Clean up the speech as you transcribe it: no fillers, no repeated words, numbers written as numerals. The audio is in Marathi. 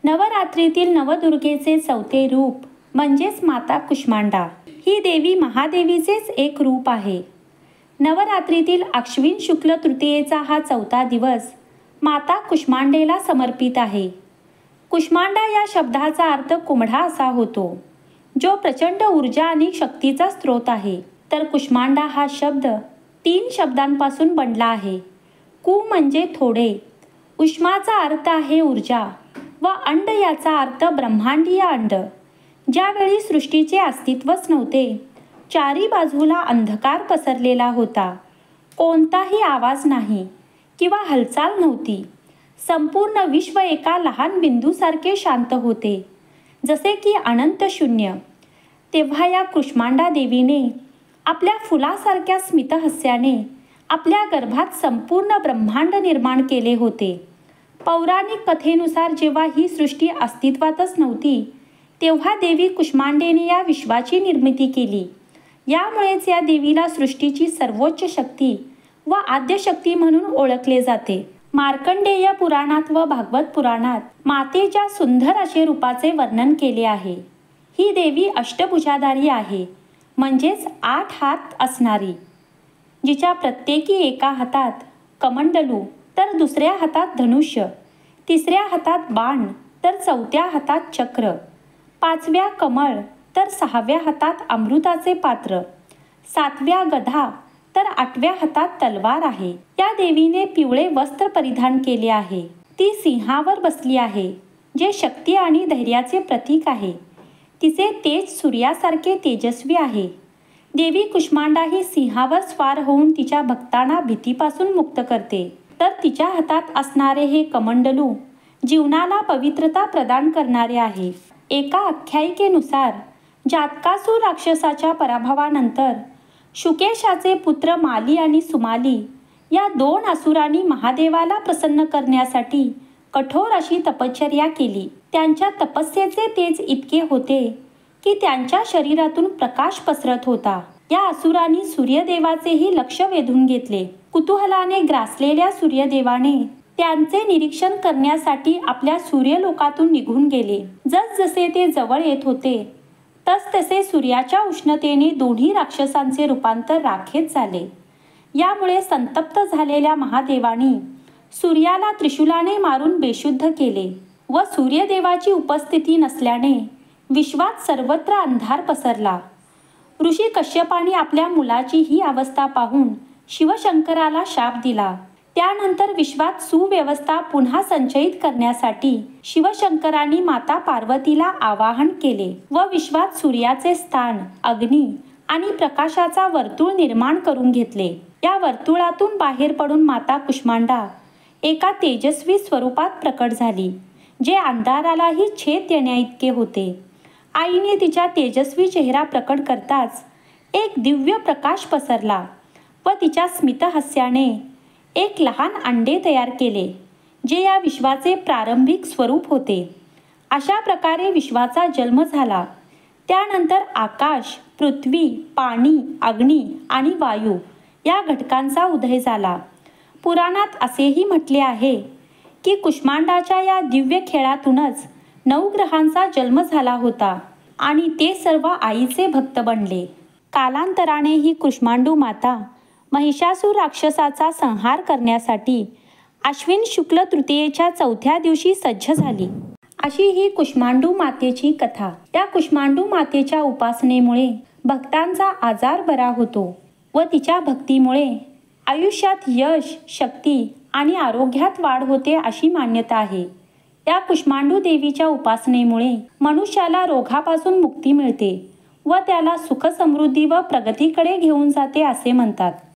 नवरात्रीतील नवदुर्गेचे चौथे रूप म्हणजेच माता कुष्मांडा. ही देवी महादेवीचेच एक रूप आहे. नवरात्रीतील अश्विन शुक्ल तृतीयेचा हा चौथा दिवस माता कुष्मांडेला समर्पित आहे. कुष्मांडा या शब्दाचा अर्थ कुमढा असा होतो, जो प्रचंड ऊर्जा आणि शक्तीचा स्रोत आहे. तर कुष्मांडा हा शब्द 3 शब्दांपासून बनला आहे. कु म्हणजे थोडे, उष्माचा अर्थ आहे ऊर्जा व अंड याचा अर्थ ब्रह्मांडीय अंड. ज्यावेळी सृष्टीचे अस्तित्वच नव्हते, चारी बाजूला अंधकार पसरलेला होता, कोणताही आवाज नाही किंवा हालचाल नव्हती. संपूर्ण विश्व एका लहान बिंदूसारखे शांत होते, जसे की अनंत शून्य. तेव्हा या कुष्मांडा देवीने आपल्या फुलासारख्या स्मितहास्याने आपल्या गर्भात संपूर्ण ब्रह्मांड निर्माण केले होते. पौराणिक कथेनुसार जेव्हा ही सृष्टी अस्तित्वातच नव्हती, तेव्हा देवी कुष्मांडेने या विश्वाची निर्मिती केली. यामुळेच या देवीला सृष्टीची सर्वोच्च शक्ती व आद्यशक्ती म्हणून ओळखले जाते. मार्कंडेय पुराणात व भागवत पुराणात मातेच्या सुंदर असे रूपाचे वर्णन केले आहे. ही देवी अष्टभुजाधारी आहे, म्हणजेच 8 हात असणारी, जिच्या प्रत्येकी एका हातात कमंडलू, तर दुसऱ्या हातात धनुष्य, तिसऱ्या हातात बाण, तर चौथ्या हातात चक्र, 5व्या कमळ, तर 6व्या हातात अमृताचे पात्र, 7व्या गदा, तर 8व्या हातात तलवार आहे. या देवीने पिवळे वस्त्र परिधान केले आहे. ती सिंहावर बसली आहे, जे शक्ती आणि धैर्याचे प्रतीक आहे. तिचे तेज सूर्यासारखे तेजस्वी आहे. देवी कुष्मांडा ही सिंहावर स्वार होऊन तिच्या भक्तांना भीतीपासून मुक्त करते. तर तिच्या हातात असणारे हे कमंडलू जीवनाला पवित्रता प्रदान करणारे आहे. एका आख्यायिकेनुसार जातकासूर राक्षसाच्या पराभवानंतर शुकेशाचे पुत्र माली आणि सुमाली या 2 असुरांनी महादेवाला प्रसन्न करण्यासाठी कठोर अशी तपश्चर्या केली. त्यांच्या तपस्येचे तेज इतके होते की त्यांच्या शरीरातून प्रकाश पसरत होता. या असुरांनी सूर्यदेवाचेही लक्ष वेधून घेतले. कुतूहलाने ग्रासलेल्या सूर्यदेवाने त्यांचे निरीक्षण करण्यासाठी आपल्या सूर्यलोकातून निघून गेले. जसजसे ते जवळ येत होते, तसतसे सूर्याच्या उष्णतेने दोन्ही राक्षसांचे रूपांतर राखेत झाले. यामुळे संतप्त झालेल्या महादेवाने सूर्याला त्रिशूलाने मारून बेशुद्ध केले व सूर्यदेवाची उपस्थिती नसल्याने विश्वात सर्वत्र अंधार पसरला. ऋषी कश्यपाने आपल्या मुलाची ही अवस्था पाहून शिवशंकराला शाप दिला. त्यानंतर विश्वात सुव्यवस्था पुन्हा संचयित करण्यासाठी शिवशंकरांनी माता पार्वतीला आवाहन केले व विश्वात सूर्याचे स्थान, अग्नी आणि प्रकाशाचा वर्तुळ निर्माण करून घेतले. या वर्तुळातून बाहेर पडून माता कुष्मांडा एका तेजस्वी स्वरूपात प्रकट झाली, जे अंधारालाही छेद देण्याइतके होते. आईने तिच्या तेजस्वी चेहरा प्रकट करताच एक दिव्य प्रकाश पसरला व तिच्या स्मितहास्याने एक लहान अंडे तयार केले, जे या विश्वाचे प्रारंभिक स्वरूप होते. अशा प्रकारे विश्वाचा जन्म झाला. त्यानंतर आकाश, पृथ्वी, पाणी, अग्नी आणि वायू या घटकांचा उदय झाला. पुराणात असेही म्हटले आहे की कुष्मांडाच्या या दिव्य खेळातूनच 9 ग्रहांचा जन्म झाला होता आणि ते सर्व आईचे भक्त बनले. कालांतराने ही कुष्मांडू माता महिषासूर राक्षसाचा संहार करण्यासाठी अश्विन शुक्ल तृतीयेच्या चौथ्या दिवशी सज्ज झाली. अशी ही कुष्मांडू मातेची कथा. त्या कुष्मांडू मातेच्या उपासनेमुळे भक्तांचा आजार बरा होतो व तिच्या भक्तीमुळे आयुष्यात यश, शक्ती आणि आरोग्यात वाढ होते अशी मान्यता आहे. या कुष्मांडू देवीच्या उपासनेमुळे मनुष्याला रोगापासून मुक्ती मिळते व त्याला सुख, समृद्धी व प्रगतीकडे घेऊन जाते असे म्हणतात.